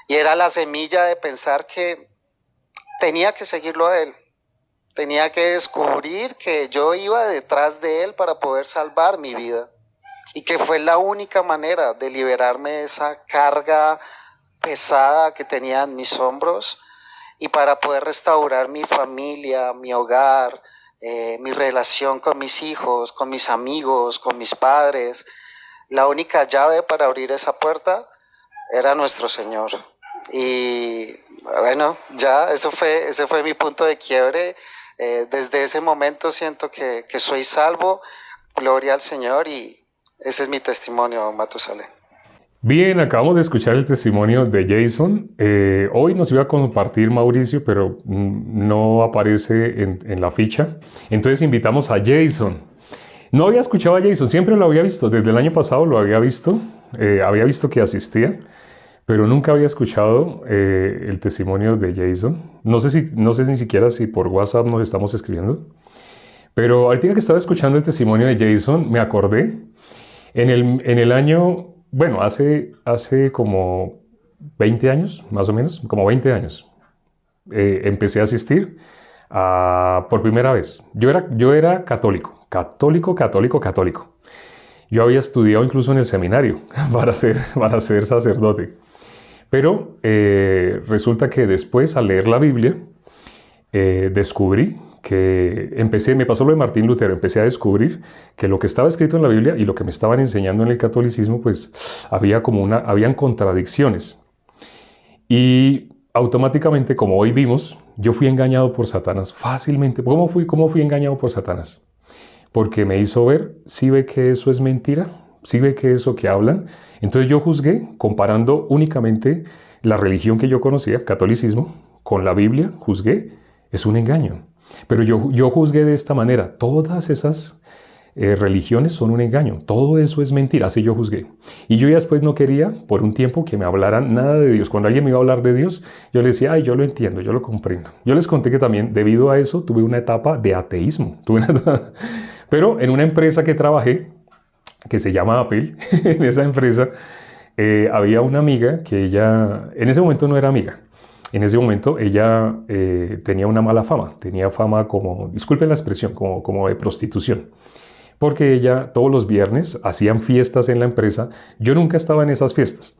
Y era la semilla de pensar que tenía que seguirlo a Él, tenía que descubrir que yo iba detrás de Él para poder salvar mi vida, y que fue la única manera de liberarme de esa carga pesada que tenía en mis hombros, y para poder restaurar mi familia, mi hogar, mi relación con mis hijos, con mis amigos, con mis padres. La única llave para abrir esa puerta era nuestro Señor. Y bueno, ya ese fue mi punto de quiebre. Desde ese momento siento que soy salvo, gloria al Señor, y ese es mi testimonio, Matusalén. Bien, acabamos de escuchar el testimonio de Jason. Hoy nos iba a compartir Mauricio, pero no aparece en la ficha. Entonces invitamos a Jason. No había escuchado a Jason, siempre lo había visto. Desde el año pasado lo había visto que asistía, pero nunca había escuchado el testimonio de Jason. No sé ni siquiera si por WhatsApp nos estamos escribiendo. Pero ahorita que estaba escuchando el testimonio de Jason, me acordé en el año... Bueno, hace como 20 años, más o menos, como 20 años, empecé a asistir por primera vez. Yo era católico. Yo había estudiado incluso en el seminario para ser sacerdote. Pero resulta que después, al leer la Biblia, descubrí que me pasó lo de Martín Lutero, empecé a descubrir que lo que estaba escrito en la Biblia y lo que me estaban enseñando en el catolicismo, pues habían contradicciones. Y automáticamente, como hoy vimos, yo fui engañado por Satanás fácilmente. ¿Cómo fui engañado por Satanás? Porque me hizo ver, sí ve que eso es mentira, sí ve que eso que hablan. Entonces yo juzgué, comparando únicamente la religión que yo conocía, catolicismo, con la Biblia, juzgué, es un engaño. Pero yo juzgué de esta manera, todas esas religiones son un engaño, todo eso es mentira, así yo juzgué. Y yo ya después no quería, por un tiempo, que me hablaran nada de Dios. Cuando alguien me iba a hablar de Dios, yo le decía, ay, yo lo entiendo, yo lo comprendo. Yo les conté que también, debido a eso, tuve una etapa de ateísmo. Pero en una empresa que trabajé, que se llama Apple, en esa empresa había una amiga que ella, en ese momento no era amiga. En ese momento ella tenía una mala fama, tenía fama como, disculpen la expresión, como de prostitución. Porque ella todos los viernes hacían fiestas en la empresa. Yo nunca estaba en esas fiestas,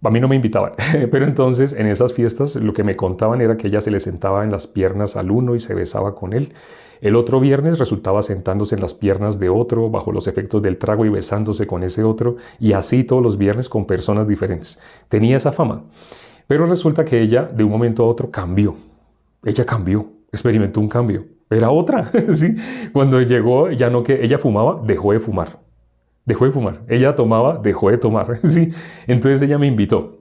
A mí no me invitaban, pero entonces en esas fiestas lo que me contaban era que ella se le sentaba en las piernas al uno y se besaba con él. El otro viernes resultaba sentándose en las piernas de otro bajo los efectos del trago y besándose con ese otro, y así todos los viernes con personas diferentes. Tenía esa fama. Pero resulta que ella de un momento a otro cambió. Ella cambió, experimentó un cambio. Era otra, ¿sí? Cuando llegó, ya no que ella fumaba, dejó de fumar. Dejó de fumar. Ella tomaba, dejó de tomar, ¿sí? Entonces ella me invitó.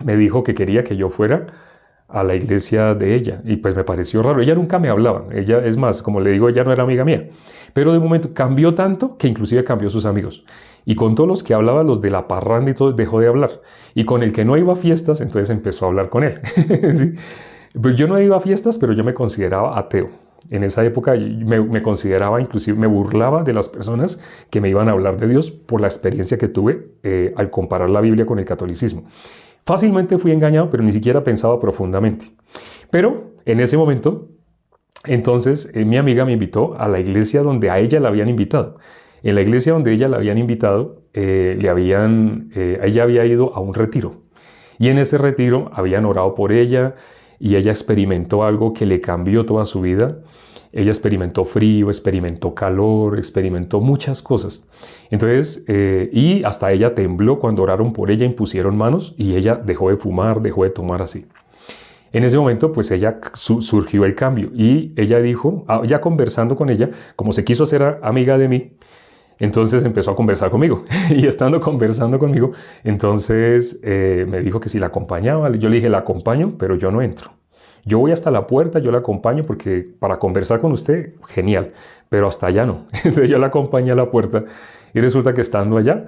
Me dijo que quería que yo fuera a la iglesia de ella, y pues me pareció raro. Ella nunca me hablaba. Ella, es más, como le digo, ella no era amiga mía. Pero de momento cambió tanto que inclusive cambió sus amigos. Y con todos los que hablaba, los de la parranda y todo, dejó de hablar. Y con el que no iba a fiestas, entonces empezó a hablar con él. ¿Sí? Pues yo no iba a fiestas, pero yo me consideraba ateo. En esa época me consideraba, inclusive me burlaba de las personas que me iban a hablar de Dios por la experiencia que tuve al comparar la Biblia con el catolicismo. Fácilmente fui engañado, pero ni siquiera pensaba profundamente. Pero en ese momento, entonces mi amiga me invitó a la iglesia donde a ella la habían invitado. En la iglesia donde ella la habían invitado, ella había ido a un retiro. Y en ese retiro habían orado por ella, y ella experimentó algo que le cambió toda su vida. Ella experimentó frío, experimentó calor, experimentó muchas cosas. Entonces, y hasta ella tembló cuando oraron por ella, impusieron manos, y ella dejó de fumar, dejó de tomar así. En ese momento, pues surgió el cambio, y ella dijo, ya conversando con ella, como se quiso hacer amiga de mí, entonces empezó a conversar conmigo. Y estando conversando conmigo, entonces me dijo que si la acompañaba. Yo le dije, la acompaño, pero yo no entro. Yo voy hasta la puerta, yo la acompaño porque para conversar con usted, genial, pero hasta allá no. Entonces yo la acompañé a la puerta, y resulta que estando allá,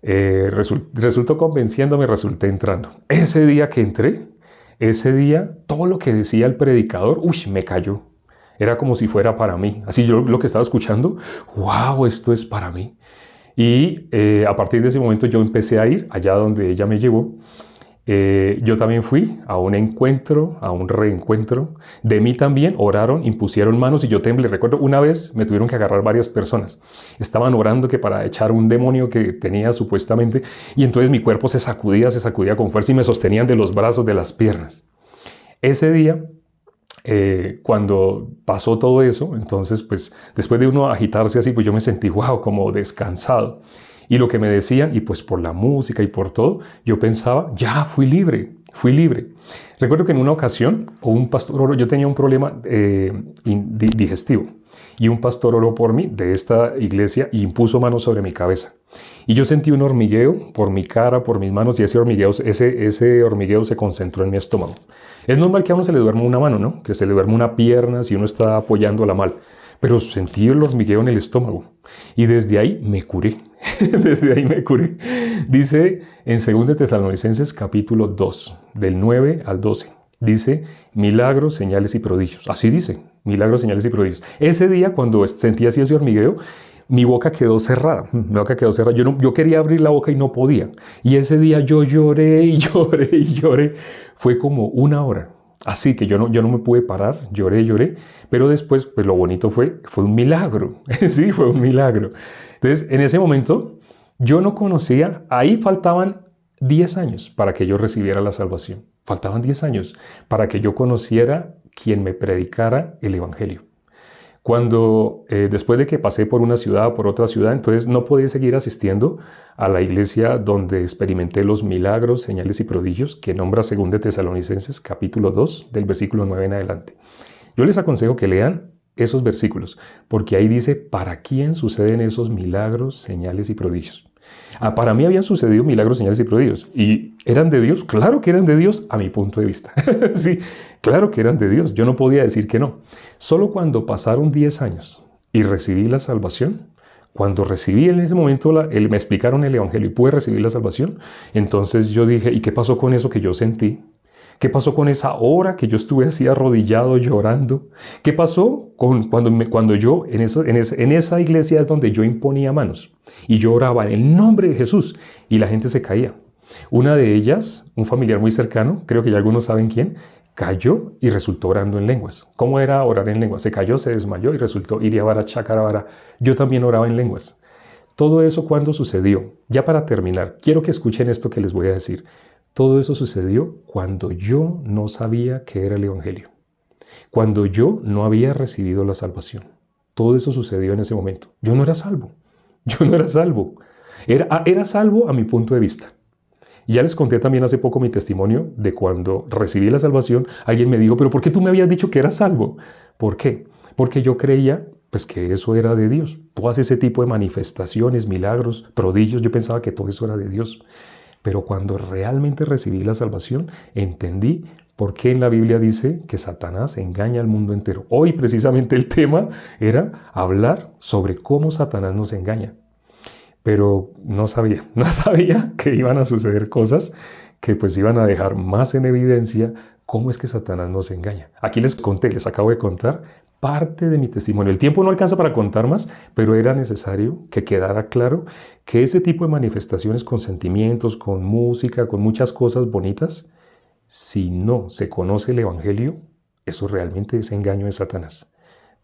resultó convenciéndome, resulté entrando. Ese día que entré, ese día, todo lo que decía el predicador, me cayó. Era como si fuera para mí. Así yo lo que estaba escuchando, wow, esto es para mí. Y a partir de ese momento yo empecé a ir allá donde ella me llevó. Yo también fui a un encuentro, a un reencuentro. De mí también oraron, impusieron manos y yo temblé. Recuerdo una vez me tuvieron que agarrar varias personas. Estaban orando que para echar un demonio que tenía supuestamente. Y entonces mi cuerpo se sacudía con fuerza y me sostenían de los brazos, de las piernas. Ese día, cuando pasó todo eso, entonces pues después de uno agitarse así, pues yo me sentí wow, como descansado. Y lo que me decían, y pues por la música y por todo, yo pensaba, ya fui libre, fui libre. Recuerdo que en una ocasión, un pastor oró, yo tenía un problema digestivo, y un pastor oró por mí de esta iglesia y impuso manos sobre mi cabeza. Y yo sentí un hormigueo por mi cara, por mis manos, y ese hormigueo se concentró en mi estómago. Es normal que a uno se le duerma una mano, ¿no? Que se le duerma una pierna si uno está apoyándola mal. Pero sentí el hormigueo en el estómago. Y desde ahí me curé. Desde ahí me curé. Dice en 2 Tesalonicenses capítulo 2, del 9 al 12. Dice, milagros, señales y prodigios. Así dice, milagros, señales y prodigios. Ese día, cuando sentí así ese hormigueo, mi boca quedó cerrada. Mi boca quedó cerrada. Yo quería abrir la boca y no podía. Y ese día yo lloré y lloré y lloré. Fue como una hora. Así que yo no me pude parar, lloré, pero después, pues lo bonito fue un milagro. Sí, fue un milagro. Entonces, en ese momento, yo no conocía, ahí faltaban 10 años para que yo recibiera la salvación. Faltaban 10 años para que yo conociera quien me predicara el evangelio. Cuando después de que pasé por una ciudad o por otra ciudad, entonces no podía seguir asistiendo a la iglesia donde experimenté los milagros, señales y prodigios que nombra 2 Tesalonicenses capítulo 2 del versículo 9 en adelante. Yo les aconsejo que lean esos versículos, porque ahí dice para quién suceden esos milagros, señales y prodigios. Para mí habían sucedido milagros, señales y prodigios. ¿Y eran de Dios? Claro que eran de Dios a mi punto de vista. Sí, claro que eran de Dios. Yo no podía decir que no. Solo cuando pasaron 10 años y recibí la salvación, cuando recibí en ese momento, me explicaron el evangelio y pude recibir la salvación, entonces yo dije, ¿y qué pasó con eso que yo sentí? ¿Qué pasó con esa hora que yo estuve así arrodillado llorando? ¿Qué pasó cuando yo en esa iglesia es donde yo imponía manos y yo oraba en el nombre de Jesús y la gente se caía? Una de ellas, un familiar muy cercano, creo que ya algunos saben quién, cayó y resultó orando en lenguas. ¿Cómo era orar en lenguas? Se cayó, se desmayó y resultó iriabara, chacarabara. Yo también oraba en lenguas. Todo eso, ¿cuándo sucedió? Ya para terminar, quiero que escuchen esto que les voy a decir. Todo eso sucedió cuando yo no sabía qué era el Evangelio, cuando yo no había recibido la salvación. Todo eso sucedió en ese momento. Yo no era salvo. Yo no era salvo. Era salvo a mi punto de vista. Ya les conté también hace poco mi testimonio de cuando recibí la salvación. Alguien me dijo, pero ¿por qué tú me habías dicho que eras salvo? ¿Por qué? Porque yo creía pues que eso era de Dios. Todas ese tipo de manifestaciones, milagros, prodigios, yo pensaba que todo eso era de Dios. Pero cuando realmente recibí la salvación, entendí por qué en la Biblia dice que Satanás engaña al mundo entero. Hoy precisamente el tema era hablar sobre cómo Satanás nos engaña. Pero no sabía que iban a suceder cosas que pues iban a dejar más en evidencia cómo es que Satanás nos engaña. Aquí les acabo de contar parte de mi testimonio. El tiempo no alcanza para contar más, pero era necesario que quedara claro que ese tipo de manifestaciones con sentimientos, con música, con muchas cosas bonitas, si no se conoce el Evangelio, eso realmente es engaño de Satanás.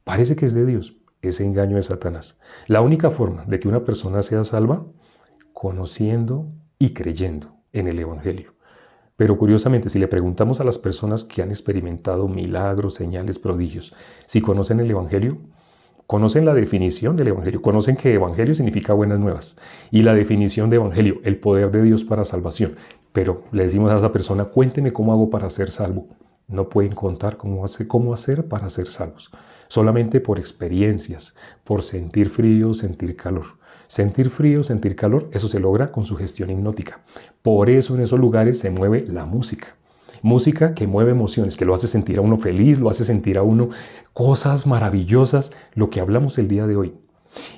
Parece que es de Dios, es engaño de Satanás. La única forma de que una persona sea salva, conociendo y creyendo en el Evangelio. Pero curiosamente, si le preguntamos a las personas que han experimentado milagros, señales, prodigios, si conocen el Evangelio, conocen la definición del Evangelio, conocen que Evangelio significa buenas nuevas y la definición de Evangelio, el poder de Dios para salvación. Pero le decimos a esa persona, cuénteme cómo hago para ser salvo. No pueden contar cómo hacer para ser salvos. Solamente por experiencias, por sentir frío, sentir calor. Sentir frío, sentir calor, eso se logra con sugestión hipnótica. Por eso en esos lugares se mueve la música. Música que mueve emociones, que lo hace sentir a uno feliz, lo hace sentir a uno cosas maravillosas, lo que hablamos el día de hoy.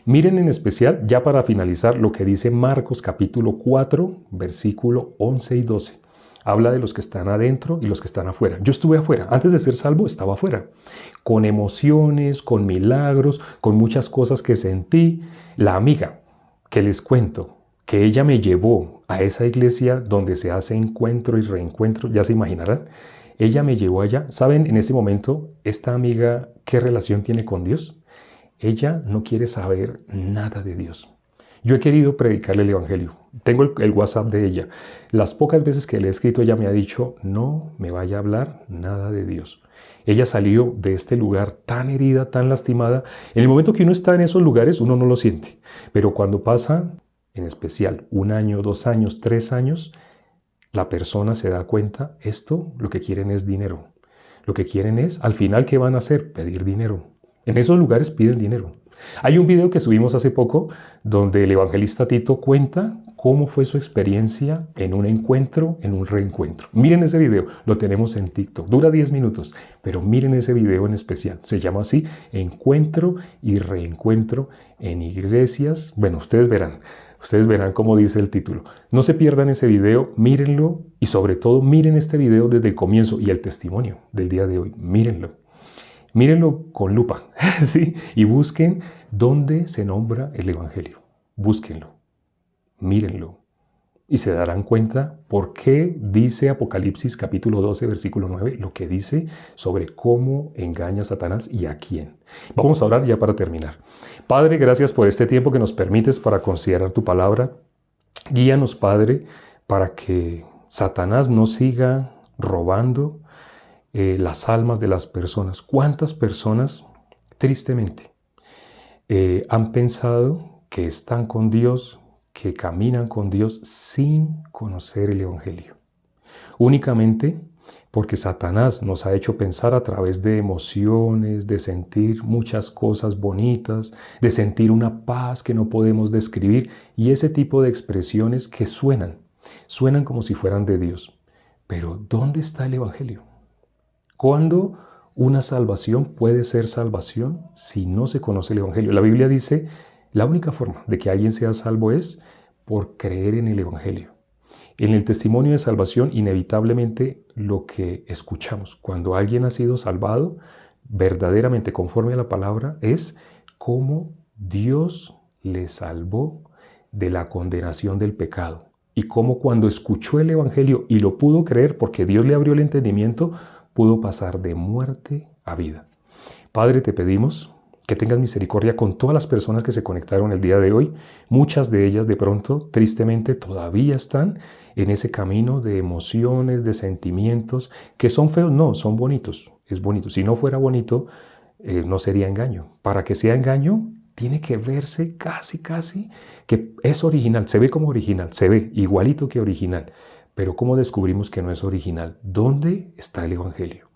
Miren en especial, ya para finalizar, lo que dice Marcos capítulo 4, versículo 11 y 12. Habla de los que están adentro y los que están afuera. Yo estuve afuera. Antes de ser salvo estaba afuera. Con emociones, con milagros, con muchas cosas que sentí. La amiga que les cuento, que ella me llevó a esa iglesia donde se hace encuentro y reencuentro, ya se imaginarán. Ella me llevó allá. ¿Saben en ese momento esta amiga qué relación tiene con Dios? Ella no quiere saber nada de Dios. Yo he querido predicarle el Evangelio. Tengo el WhatsApp de ella. Las pocas veces que le he escrito, ella me ha dicho, no me vaya a hablar nada de Dios. Ella salió de este lugar tan herida, tan lastimada. En el momento que uno está en esos lugares, uno no lo siente. Pero cuando pasa, en especial, 1 año, 2 años, 3 años, la persona se da cuenta, esto lo que quieren es dinero. Lo que quieren es, al final, ¿qué van a hacer? Pedir dinero. En esos lugares piden dinero. Hay un video que subimos hace poco donde el evangelista Tito cuenta cómo fue su experiencia en un encuentro, en un reencuentro. Miren ese video, lo tenemos en TikTok, dura 10 minutos, pero miren ese video en especial. Se llama así, Encuentro y Reencuentro en Iglesias. Bueno, ustedes verán cómo dice el título. No se pierdan ese video, mírenlo y sobre todo miren este video desde el comienzo y el testimonio del día de hoy. Mírenlo. Mírenlo con lupa, ¿sí? Y busquen dónde se nombra el Evangelio. Búsquenlo, mírenlo y se darán cuenta por qué dice Apocalipsis capítulo 12, versículo 9, lo que dice sobre cómo engaña a Satanás y a quién. Vamos a orar ya para terminar. Padre, gracias por este tiempo que nos permites para considerar tu palabra. Guíanos, Padre, para que Satanás no siga robando las almas de las personas. ¿Cuántas personas, tristemente, han pensado que están con Dios, que caminan con Dios sin conocer el Evangelio? Únicamente porque Satanás nos ha hecho pensar a través de emociones, de sentir muchas cosas bonitas, de sentir una paz que no podemos describir y ese tipo de expresiones que suenan como si fueran de Dios. Pero ¿dónde está el Evangelio? ¿Cuándo una salvación puede ser salvación si no se conoce el Evangelio? La Biblia dice, la única forma de que alguien sea salvo es por creer en el Evangelio. En el testimonio de salvación, inevitablemente lo que escuchamos cuando alguien ha sido salvado, verdaderamente conforme a la palabra, es cómo Dios le salvó de la condenación del pecado. Y cómo cuando escuchó el Evangelio y lo pudo creer porque Dios le abrió el entendimiento, pudo pasar de muerte a vida. Padre, te pedimos que tengas misericordia con todas las personas que se conectaron el día de hoy. Muchas de ellas de pronto, tristemente, todavía están en ese camino de emociones, de sentimientos, que son feos, no, son bonitos, es bonito. Si no fuera bonito, no sería engaño. Para que sea engaño, tiene que verse casi que es original, se ve como original, se ve igualito que original. Pero ¿cómo descubrimos que no es original? ¿Dónde está el Evangelio?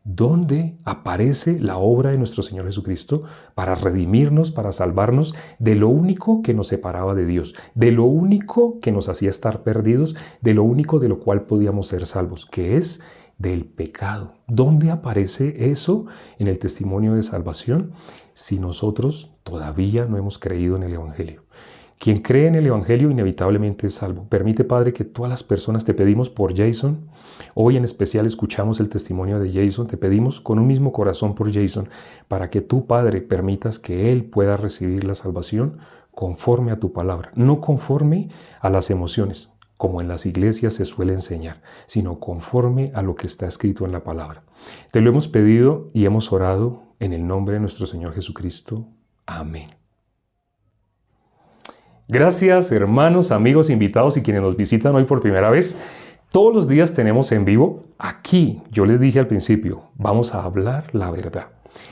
¿Dónde aparece la obra de nuestro Señor Jesucristo para redimirnos, para salvarnos de lo único que nos separaba de Dios, de lo único que nos hacía estar perdidos, de lo único de lo cual podíamos ser salvos, que es del pecado? ¿Dónde aparece eso en el testimonio de salvación si nosotros todavía no hemos creído en el Evangelio? Quien cree en el Evangelio inevitablemente es salvo. Permite, Padre, que todas las personas, te pedimos por Jason, hoy en especial escuchamos el testimonio de Jason, te pedimos con un mismo corazón por Jason, para que tú, Padre, permitas que él pueda recibir la salvación conforme a tu palabra, no conforme a las emociones, como en las iglesias se suele enseñar, sino conforme a lo que está escrito en la palabra. Te lo hemos pedido y hemos orado en el nombre de nuestro Señor Jesucristo. Amén. Gracias, hermanos, amigos, invitados y quienes nos visitan hoy por primera vez. Todos los días tenemos en vivo. Aquí, yo les dije al principio, vamos a hablar la verdad.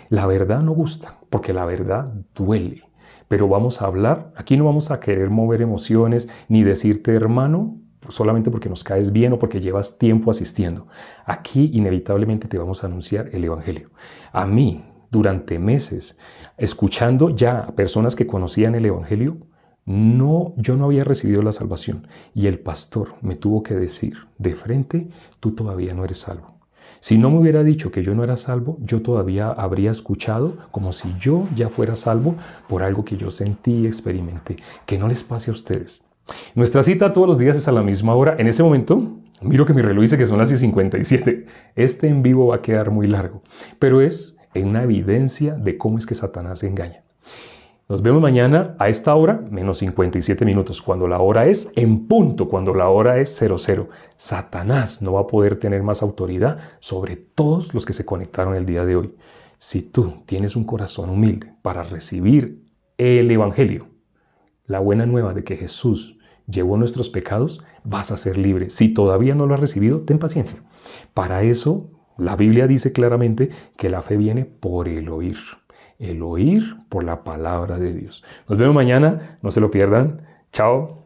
La verdad no gusta, porque la verdad duele. Pero vamos a hablar, aquí no vamos a querer mover emociones, ni decirte hermano, solamente porque nos caes bien o porque llevas tiempo asistiendo. Aquí inevitablemente te vamos a anunciar el Evangelio. A mí, durante meses, escuchando ya a personas que conocían el Evangelio, yo no había recibido la salvación y el pastor me tuvo que decir de frente, tú todavía no eres salvo. Si no me hubiera dicho que yo no era salvo, yo todavía habría escuchado como si yo ya fuera salvo por algo que yo sentí y experimenté. Que no les pase a ustedes. Nuestra cita todos los días es a la misma hora. En ese momento, miro que mi reloj dice que son las 57. Este en vivo va a quedar muy largo, pero es una evidencia de cómo es que Satanás engaña. Nos vemos mañana a esta hora, menos 57 minutos, cuando la hora es en punto, cuando la hora es 00. Satanás no va a poder tener más autoridad sobre todos los que se conectaron el día de hoy. Si tú tienes un corazón humilde para recibir el Evangelio, la buena nueva de que Jesús llevó nuestros pecados, vas a ser libre. Si todavía no lo has recibido, ten paciencia. Para eso, la Biblia dice claramente que la fe viene por el oír. El oír por la palabra de Dios. Nos vemos mañana, no se lo pierdan. Chao.